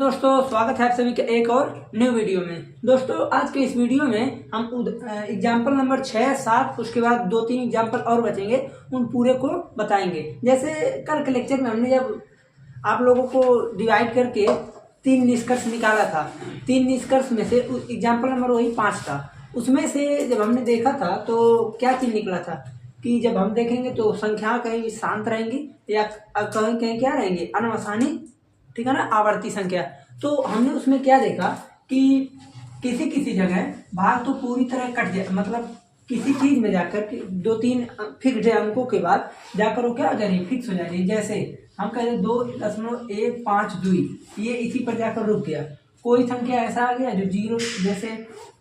दोस्तों स्वागत है आप सभी के एक और न्यू वीडियो में। दोस्तों आज के इस वीडियो में हम एग्जाम्पल नंबर 6, 7 उसके बाद 2-3 एग्जाम्पल और बचेंगे, उन पूरे को बताएंगे। जैसे कल के लेक्चर में हमने जब आप लोगों को डिवाइड करके 3 निष्कर्ष निकाला था, 3 निष्कर्ष में से एग्जाम्पल नंबर वही 5 था। उसमें से जब हमने देखा था तो क्या चीज़ निकला था कि जब हम देखेंगे तो संख्या कहीं शांत रहेंगी या कहीं कहीं क्या रहेंगी, अनवसानी, ठीक है ना, आवर्ती संख्या। तो हमने उसमें क्या देखा कि किसी किसी जगह भाग तो पूरी तरह कट जाए, मतलब किसी चीज में जाकर 2-3 फिक्स्ड अंकों के बाद जाकर वो क्या हो जा रही है, फिक्स हो जा रही है। जैसे हम कह रहे 2.152, ये इसी पर जाकर रुक गया। कोई संख्या ऐसा आ गया जो 0, जैसे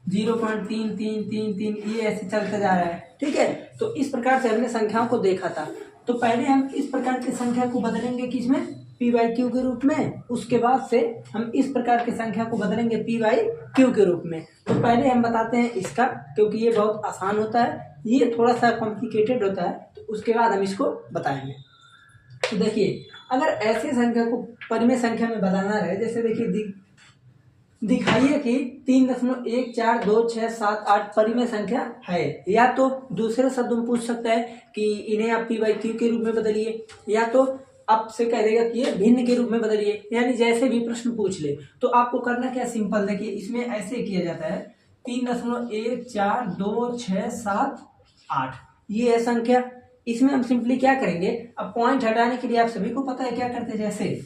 0.3333, ये ऐसे चलता जा रहा है, ठीक है। तो इस प्रकार से हमने संख्याओं को देखा था। तो पहले हम इस प्रकार की संख्या को बदलेंगे किसमें, p/q के रूप में। उसके बाद से हम इस प्रकार की संख्या को बदलेंगे p/q के रूप में। तो पहले हम बताते हैं इसका, क्योंकि ये बहुत आसान होता है, ये थोड़ा सा कॉम्प्लिकेटेड होता है, तो उसके बाद हम इसको बताएंगे। तो देखिए, अगर ऐसे संख्या को परिमेय संख्या में बदलना रहे, जैसे देखिए दिखाइए कि 3.14267 परिमेय संख्या है, या तो दूसरे शब्द में पूछ सकता है कि इन्हें आप p/q के रूप में बदलिए, या तो आपसे कह देगा कि ये भिन्न के रूप में बदलिए, यानी जैसे भी प्रश्न पूछ ले। तो आपको करना क्या, सिंपल, देखिए इसमें ऐसे किया जाता है 3.14267 ये है संख्या। इसमें हम सिंपली क्या करेंगे, अब पॉइंट हटाने के लिए आप सभी को पता है क्या करते हैं। जैसे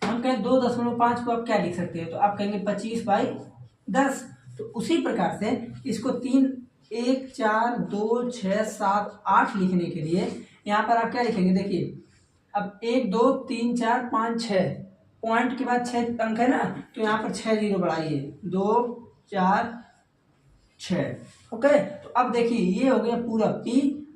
हम कहें 2.5 को आप क्या लिख सकते हैं, तो आप कहेंगे 25/10। तो उसी प्रकार से इसको 3.14267 लिखने के लिए यहाँ पर आप क्या लिखेंगे, देखिए अब 1 2 3 4 5 6 पॉइंट के बाद 6 अंक है ना, तो यहाँ पर 6 जीरो बढ़ाइए, 2 4 6। ओके, तो अब देखिए ये हो गया पूरा p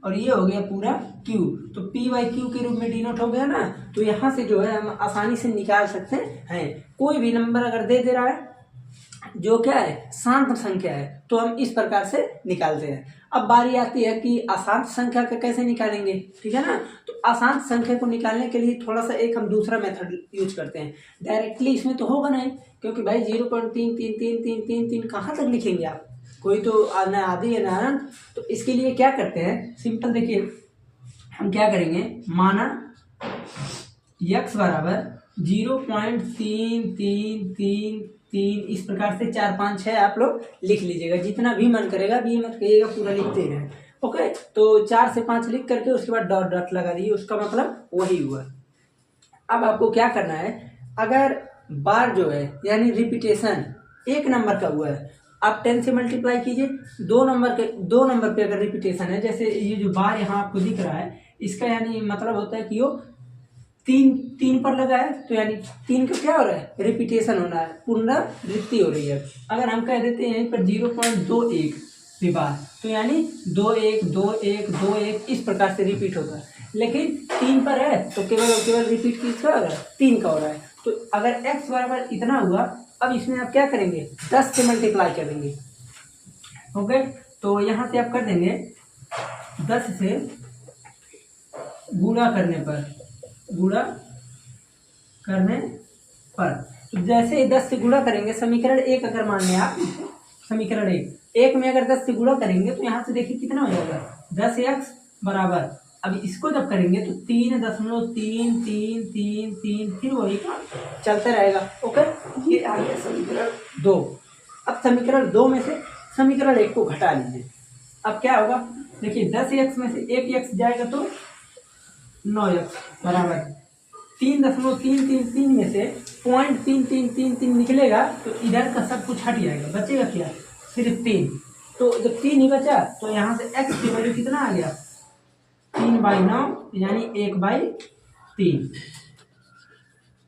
और ये हो गया पूरा q। तो p/q के रूप में डिनोट हो गया ना। तो यहाँ से जो है हम आसानी से निकाल सकते हैं। कोई भी नंबर अगर दे रहा है जो क्या है, शांत संख्या है, तो हम इस प्रकार से निकालते हैं। अब बारी आती है कि अशांत संख्या का कैसे निकालेंगे, ठीक है ना। तो अशांत संख्या को निकालने के लिए थोड़ा सा एक हम दूसरा मेथड यूज करते हैं। डायरेक्टली इसमें तो होगा नहीं, क्योंकि भाई 0.33333 कहाँ तक लिखेंगे आप, कोई तो न आदि है ना अनंत। तो इसके लिए क्या करते हैं, सिंपल, देखिए हम क्या करेंगे, माना x बराबर 0.3333, इस प्रकार से 4 5 6 आप लोग लिख लीजिएगा, जितना भी मन करेगा, भी मत करिएगा, पूरा लिखते रहें। ओके, तो 4 से 5 लिख करके उसके बाद डॉट डॉट लगा दीजिए, उसका मतलब वही हुआ। अब आपको क्या करना है, अगर बार जो है यानी रिपीटेशन 1 नंबर का हुआ है, आप 10 से मल्टीप्लाई कीजिए। 2 नंबर पे अगर रिपीटेशन है, जैसे ये जो बार यहाँ आपको दिख रहा है, इसका यानी मतलब होता है कि वो 3 पर लगा है, तो यानी 3 का क्या हो रहा है, रिपीटेशन होना है, पुनरावृत्ति हो रही है। अगर हम कह देते हैं यहीं पर 0.21 बार, तो यानी 2 1 2 1 2 1 इस प्रकार से रिपीट होगा। लेकिन 3 पर है तो केवल रिपीट किसका हो रहा है, 3 का हो रहा है। तो अगर x बराबर इतना हुआ, अब इसमें आप क्या करेंगे, 10 से मल्टीप्लाई करेंगे। ओके, तो यहाँ से आप कर देंगे 10 से गुणा करने पर तो जैसे 10 से गुणा करेंगे, समीकरण 1 अगर मान लें आप, समीकरण 1 में अगर 10 से गुणा करेंगे तो यहाँ से देखिए कितना हो जाएगा, 10x बराबर, अब इसको जब करेंगे तो 3.33333, फिर वही चलता रहेगा। ओके, ये आ गया समीकरण 2। अब समीकरण 2 में से समीकरण 1 को घटा लीजिए। अब क्या होगा, देखिए 10x में से 1x जाएगा तो 9x बराबर 3.333 में से 0.3333 निकलेगा, तो इधर का सब कुछ हट जाएगा, बचेगा क्या, सिर्फ 3। तो जब 3 ही बचा तो यहाँ से x की वैल्यू कितना आ गया, 3/9, यानी 1/3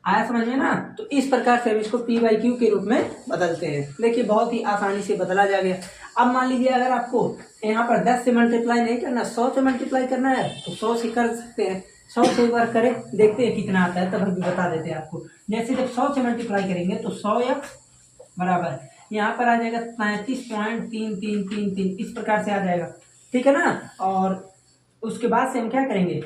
आया समझ में ना। तो इस प्रकार से हम इसको p/q के रूप में बदलते हैं। देखिए बहुत ही आसानी से बदला जा गया। अब मान लीजिए अगर आपको यहाँ पर 10 से मल्टीप्लाई नहीं करना, 100 से मल्टीप्लाई करना है, तो 100 से कर सकते हैं। 100 से एक बार करें, देखते हैं कितना आता है, तब हम भी बता देते हैं आपको। जैसे जब 100 से मल्टीप्लाई करेंगे तो 100x बराबर यहाँ पर आ जाएगा 35.3333, इस प्रकार से आ जाएगा, ठीक है ना। और उसके बाद से हम क्या करेंगे,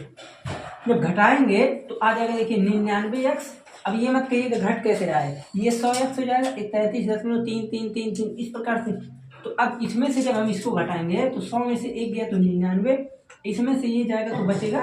जब घटाएंगे तो आ जाएगा, देखिए 99x अब ये मत कहिए कि घट कैसे रहा है, ये 100x हो जाएगा 33.3333 इस प्रकार से। तो अब इसमें से जब हम इसको घटाएंगे तो 100 में से 1 गया तो 99, इसमें से ये जाएगा तो बचेगा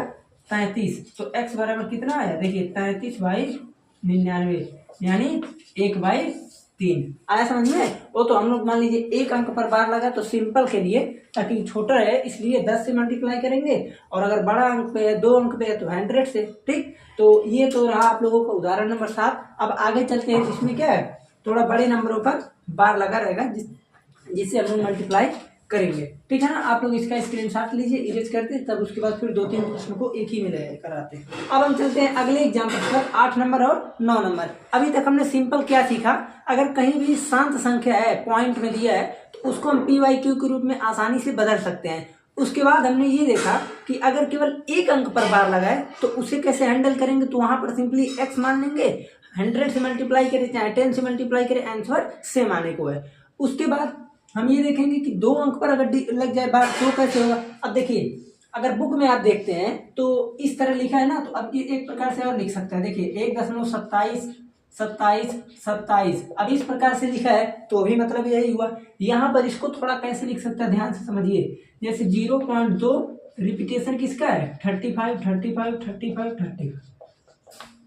33। तो x बराबर कितना आया, देखिए 33/99 यानी 1/3 आया समझ में। वो तो हम लोग मान लीजिए एक अंक पर बार लगा तो सिंपल के लिए, ताकि छोटा है इसलिए 10 से मल्टीप्लाई करेंगे, और अगर बड़ा अंक पे है 2 अंक पे है तो 100 से। ठीक, तो ये तो रहा आप लोगों का उदाहरण नंबर 7। अब आगे चलते हैं, जिसमें क्या है थोड़ा बड़े नंबरों पर बार लगा रहेगा जिससे हम लोग मल्टीप्लाई करेंगे। ठीक है ना, आप लोग इसका स्क्रीनशॉट लीजिए, इरेज करते तब उसके बाद फिर 2-3 प्रश्नों को एक ही में कराते हैं। अब हम चलते हैं अगले एग्जाम्पल पर, 8 नंबर और 9 नंबर। अभी तक हमने सिंपल क्या सीखा, अगर कहीं भी शांत संख्या है पॉइंट में दिया है तो उसको हम PYQ के रूप में आसानी से बदल सकते हैं। उसके बाद हमने ये देखा कि अगर केवल एक अंक पर बार लगाए तो उसे कैसे हैंडल करेंगे, तो वहां पर सिंपली x मान लेंगे, 100 से मल्टीप्लाई करें चाहे 10 से मल्टीप्लाई करें, आंसर सेम आने को है। उसके बाद हम ये देखेंगे कि 2 अंक पर अगर लग जाए बार तो कैसे होगा। अब देखिए अगर बुक में आप देखते हैं तो इस तरह लिखा है ना, तो अब ये एक प्रकार से और लिख सकते हैं, देखिए 1.27 27 27 अब इस प्रकार से लिखा है तो भी मतलब यही हुआ। यहाँ पर इसको थोड़ा कैसे लिख सकता है, ध्यान से समझिए, जैसे 0.2 रिपीटेशन किसका है 35 35 35 35,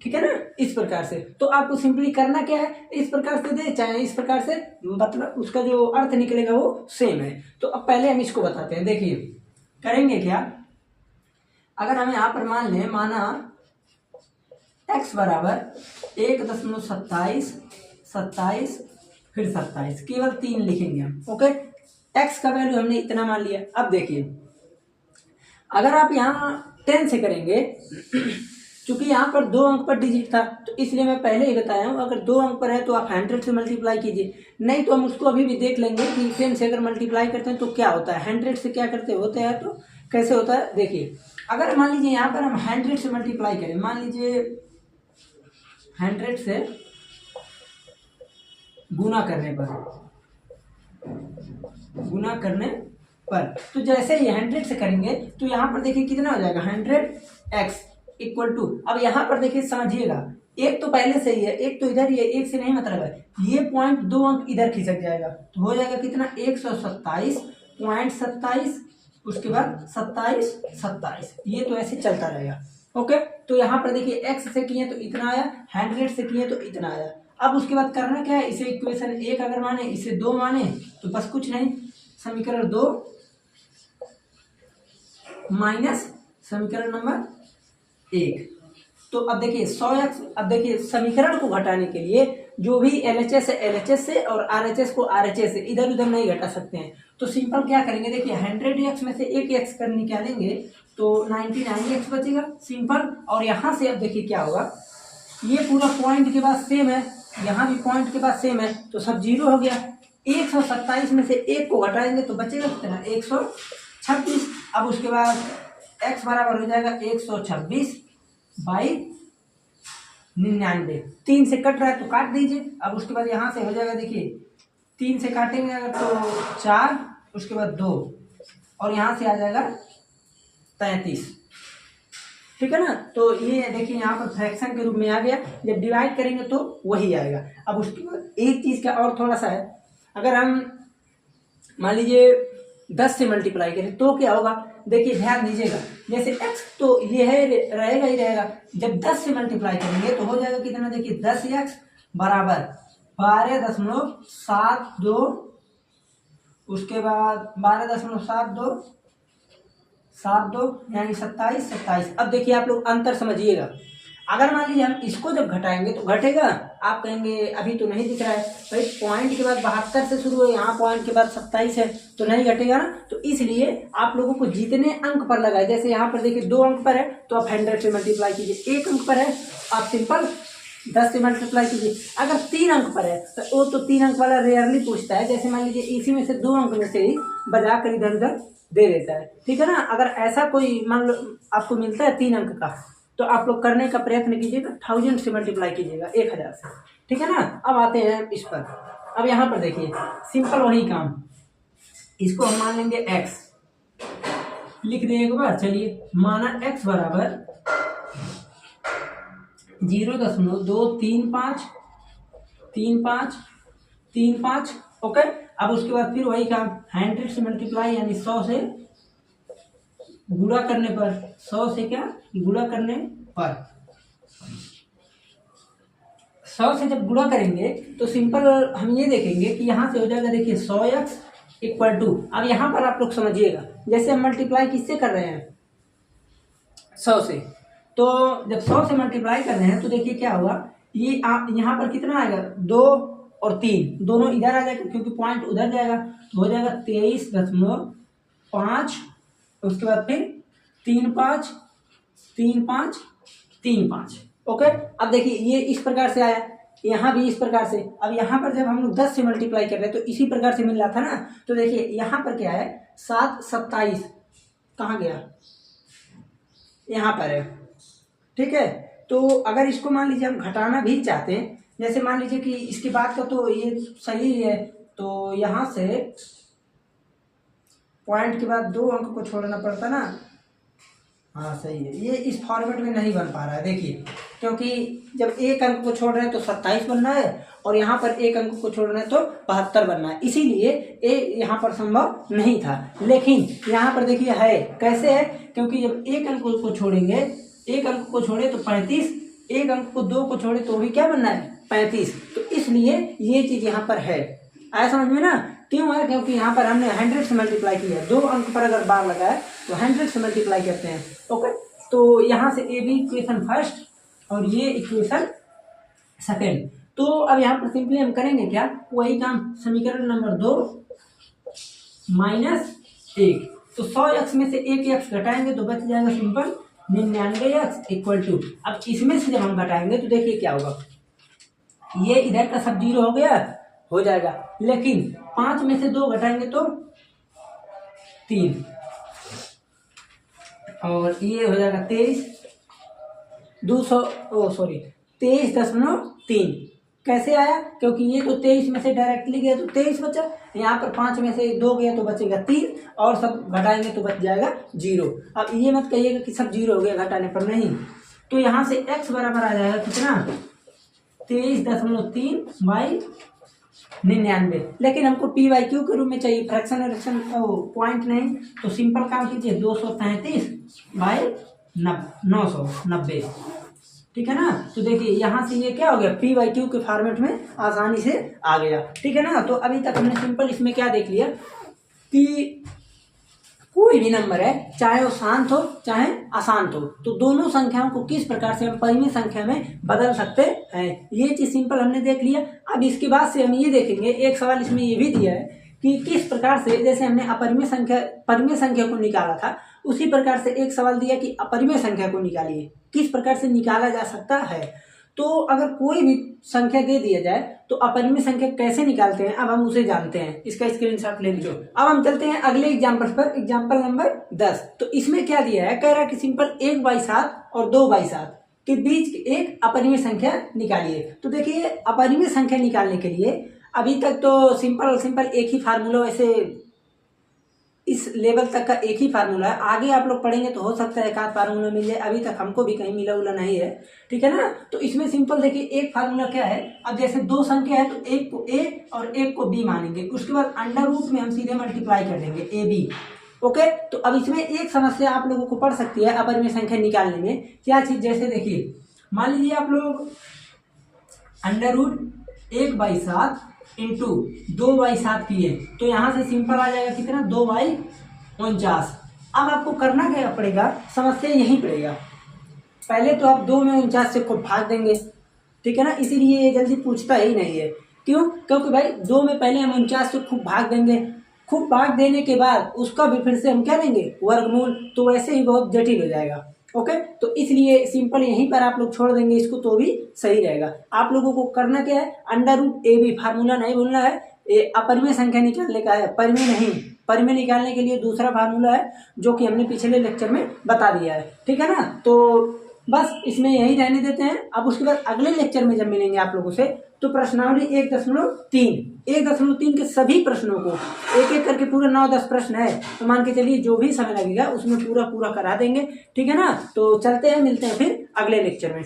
ठीक है ना, इस प्रकार से। तो आपको सिंपली करना क्या है, इस प्रकार से दे चाहे इस प्रकार से, मतलब उसका जो अर्थ निकलेगा वो सेम है। तो अब पहले हम इसको बताते हैं, देखिए करेंगे क्या, अगर हम यहाँ पर मान लें, माना x बराबर 1.27 27 फिर 27, केवल 3 लिखेंगे हम। ओके, x का वैल्यू हमने इतना मान लिया। अब देखिए अगर आप यहाँ 10 से करेंगे, क्योंकि यहाँ पर 2 अंक पर डिजिट था तो इसलिए मैं पहले ही बताया हूँ, अगर 2 अंक पर है तो आप 100 से मल्टीप्लाई कीजिए, नहीं तो हम उसको अभी भी देख लेंगे कि 10 से अगर मल्टीप्लाई करते हैं तो क्या होता है, 100 से क्या करते होते हैं तो कैसे होता है। देखिए अगर मान लीजिए यहाँ पर हम 100 से मल्टीप्लाई करें, मान लीजिए 100 से गुना करने पर तो जैसे ही 100 से करेंगे तो यहाँ पर देखिए कितना हो जाएगा 100x इक्वल टू, अब यहाँ पर देखिए समझिएगा, एक तो पहले से ही है, एक तो इधर ही है, एक से नहीं मतलब है, ये पॉइंट 2 अंक इधर खिसक जाएगा तो हो जाएगा कितना 127.27, उसके बाद 27 27, ये तो ऐसे चलता रहेगा। ओके, तो यहाँ पर देखिए x से किए तो इतना आया, 100 से किए तो इतना आया। अब उसके बाद करना क्या है, इसे इक्वेशन 1 अगर माने, इसे 2 माने तो बस कुछ नहीं, समीकरण 2 माइनस समीकरण नंबर 1। तो अब देखिए 100x, अब देखिए समीकरण को घटाने के लिए जो भी LHS है LHS से और RHS को RHS से, इधर उधर नहीं घटा सकते हैं। तो सिंपल क्या करेंगे, देखिए 100x में से एक x कर निकालेंगे तो 99x बचेगा, सिंपल। और यहाँ से अब देखिए क्या होगा, ये पूरा पॉइंट के बाद सेम है, यहाँ भी पॉइंट के बाद सेम है तो सब 0 हो गया। 127 में से 1 को घटाएंगे तो बचेगा कितना 126। अब उसके बाद x बराबर हो जाएगा 126/99, 3 से कट रहा है तो काट दीजिए। अब उसके बाद यहाँ से हो जाएगा, देखिए 3 से काटेंगे अगर तो 4, उसके बाद 2 और यहाँ से आ जाएगा 33, ठीक है ना। तो ये देखिए यहाँ पर फ्रैक्शन के रूप में आ गया, जब डिवाइड करेंगे तो वही आएगा। अब उसके बाद एक चीज़ का और थोड़ा सा है, अगर हम मान लीजिए 10 से मल्टीप्लाई करें तो क्या होगा, देखिए ध्यान दीजिएगा, जैसे x तो ये है रहेगा ही रहेगा, जब 10 से मल्टीप्लाई करेंगे तो हो जाएगा कितना, देखिए 10x बराबर 12.72, उसके बाद 12.72 यानी 27 27। अब देखिए आप लोग अंतर समझिएगा, अगर मान लीजिए हम इसको जब घटाएंगे तो घटेगा, आप कहेंगे अभी तो नहीं दिख रहा है भाई, पॉइंट के बाद 72 से शुरू है, यहाँ पॉइंट के बाद 27 है तो नहीं घटेगा ना। तो इसलिए आप लोगों को जितने अंक पर लगाए, जैसे यहाँ पर देखिए 2 अंक पर है तो आप 100 से मल्टीप्लाई कीजिए, 1 अंक पर है आप सिंपल 10 से मल्टीप्लाई कीजिए। अगर 3 अंक पर है तो वो तो 3 अंक वाला रेयरली पूछता है, जैसे मान लीजिए इसी में से 2 अंक में से ही बजा कर इधर उधर दे देता है, ठीक है ना। अगर ऐसा कोई मान लो आपको मिलता है 3 अंक का तो आप लोग करने का प्रयत्न कीजिएगा, 1000 से मल्टीप्लाई कीजिएगा 1000 से, ठीक है ना। अब आते हैं इस पर, अब यहाँ पर देखिए सिंपल वही काम, इसको हम मान लेंगे x, लिख दें एक बार, चलिए माना x बराबर 0.235 ओके। अब उसके बाद फिर वही काम 100 से मल्टीप्लाई यानी 100 से गुणा करने पर, 100 से क्या गुणा करने पर, 100 से जब गुणा करेंगे तो सिंपल हम ये देखेंगे कि यहाँ से हो जाएगा, देखिए 100x इक्वल टू, अब यहाँ पर आप लोग समझिएगा, जैसे हम मल्टीप्लाई किससे कर रहे हैं 100 से, तो जब 100 से मल्टीप्लाई कर रहे हैं तो देखिए क्या हुआ, ये आप यहाँ पर कितना आएगा 2 और 3 दोनों इधर आ जाएगा क्योंकि पॉइंट उधर जाएगा, तो हो जाएगा 23.5, उसके बाद फिर 3.5 3.5 3.5 ओके। अब देखिए ये इस प्रकार से आया, यहाँ भी इस प्रकार से। अब यहाँ पर जब हम लोग 10 से मल्टीप्लाई कर रहे हैं तो इसी प्रकार से मिल रहा था ना, तो देखिए यहाँ पर क्या है 7 27 कहाँ गया, यहाँ पर है, ठीक है। तो अगर इसको मान लीजिए हम घटाना भी चाहते हैं, जैसे मान लीजिए कि इसके बाद का तो ये सही है, तो यहाँ से पॉइंट के बाद 2 अंक को छोड़ना पड़ता ना, हाँ सही है, ये इस फॉर्मेट में नहीं बन पा रहा है देखिए, क्योंकि जब एक अंक को छोड़ रहे हैं तो 27 बनना है और यहाँ पर एक अंक को छोड़ रहे हैं तो 72 बनना है, इसीलिए ये यहाँ पर संभव नहीं था। लेकिन यहाँ पर देखिए है, कैसे है, क्योंकि जब एक अंक को छोड़ेंगे, एक अंक को छोड़े तो 35, एक अंक को 2 को छोड़े तो भी क्या बनना है 35, तो इसलिए ये चीज यहाँ पर है। आया समझ में ना, क्यों है, क्योंकि यहाँ पर हमने 100 से मल्टीप्लाई किया, 2 अंक पर अगर बार लगाए तो 100 से मल्टीप्लाई करते हैं ओके। तो यहाँ से ए बी इक्वेशन फर्स्ट और ये इक्वेशन सेकेंड। तो अब यहाँ पर सिंपली हम करेंगे क्या, वही काम, समीकरण नंबर 2 -1, तो 100x में से एक x घटाएंगे तो बच जाएगा सिंपल 99x इक्वल टू, अब इसमें से जब हम घटाएंगे तो देखिए क्या होगा, ये इधर का सब 0 हो गया, हो जाएगा, लेकिन 5 में से 2 घटाएंगे तो 3 और ये हो जाएगा 23.3। कैसे आया, क्योंकि ये तो 23 में से डायरेक्टली गया तो 23 बचा, यहाँ पर 5 में से 2 गया तो बचेगा 3 और सब घटाएंगे तो बच जाएगा 0। अब ये मत कहिएगा कि सब 0 हो गया घटाने पर, नहीं, तो यहाँ से x बराबर आ जाएगा कितना 23.3/99, लेकिन हमको p/q के रूप में चाहिए, फ्रैक्शन फ्रैक्शन पॉइंट नहीं, तो सिंपल काम कीजिए 233/990, ठीक है ना। तो देखिए यहाँ से ये क्या हो गया, p/q के फॉर्मेट में आसानी से आ गया, ठीक है ना। तो अभी तक हमने सिंपल इसमें क्या देख लिया कि कोई भी नंबर है, चाहे वो शांत हो चाहे अशांत हो, तो दोनों संख्याओं को किस प्रकार से हम परिमेय संख्या में बदल सकते हैं, ये चीज सिंपल हमने देख लिया। अब इसके बाद से हम ये देखेंगे, एक सवाल इसमें ये भी दिया है कि किस प्रकार से, जैसे हमने अपरिमेय संख्या परिमेय संख्या को निकाला था, उसी प्रकार से एक सवाल दिया कि अपरिमेय संख्या को निकालिए, किस प्रकार से निकाला जा सकता है। तो अगर कोई भी संख्या दे दिया जाए तो अपरिमेय संख्या कैसे निकालते हैं, अब हम उसे जानते हैं, इसका स्क्रीनशॉट ले लीजिए। अब हम चलते हैं अगले एग्जाम्पल पर, एग्जाम्पल नंबर 10। तो इसमें क्या दिया है, कह रहा है कि सिंपल 1/7 और 2/7 के बीच एक अपरिमेय संख्या निकालिए। तो देखिए अपरिमेय संख्या निकालने के लिए अभी तक तो सिंपल एक ही फार्मूला, वैसे इस लेवल तक का एक ही फार्मूला है, आगे आप लोग पढ़ेंगे तो हो सकता है एक आध फार्मूला मिल जाए, अभी तक हमको भी कहीं मिला उला नहीं है, ठीक है ना। तो इसमें सिंपल देखिए एक फार्मूला क्या है, अब जैसे 2 संख्या है तो एक को a और एक को b मानेंगे, उसके बाद अंडर रूट में हम सीधे मल्टीप्लाई कर देंगे ab ओके। तो अब इसमें एक समस्या आप लोगों को पड़ सकती है अपरिमेय संख्या निकालने में, क्या चीज, जैसे देखिए मान लीजिए आप लोग अंडर रूट 1/7 इंटू 2/7 किए, तो यहाँ से सिंपल आ जाएगा कितना 2/49। अब आपको करना क्या पड़ेगा, समस्या यही पड़ेगा, पहले तो आप 2 में 49 से को भाग देंगे, ठीक है ना, इसीलिए ये जल्दी पूछता ही नहीं है। क्यों, क्योंकि भाई 2 में पहले हम 49 से खूब भाग देंगे, खूब भाग देने के बाद उसका भी फिर से हम क्या लेंगे वर्गमूल, तो वैसे ही बहुत जटिल हो जाएगा ओके। तो इसलिए सिंपल यहीं पर आप लोग छोड़ देंगे इसको तो भी सही रहेगा। आप लोगों को करना क्या है, under root A B, formula नहीं भूलना है, अपरिमेय संख्या निकालने का है, परिमेय नहीं। परिमेय निकालने के लिए दूसरा फार्मूला है जो कि हमने पिछले लेक्चर में बता दिया है, ठीक है ना। तो बस इसमें यही रहने देते हैं। अब उसके बाद अगले लेक्चर में जब मिलेंगे आप लोगों से तो प्रश्नावली 1.3 के सभी प्रश्नों को एक एक करके पूरे 9-10 प्रश्न है, तो मान के चलिए जो भी समय लगेगा उसमें पूरा करा देंगे, ठीक है ना। तो चलते हैं, मिलते हैं फिर अगले लेक्चर में।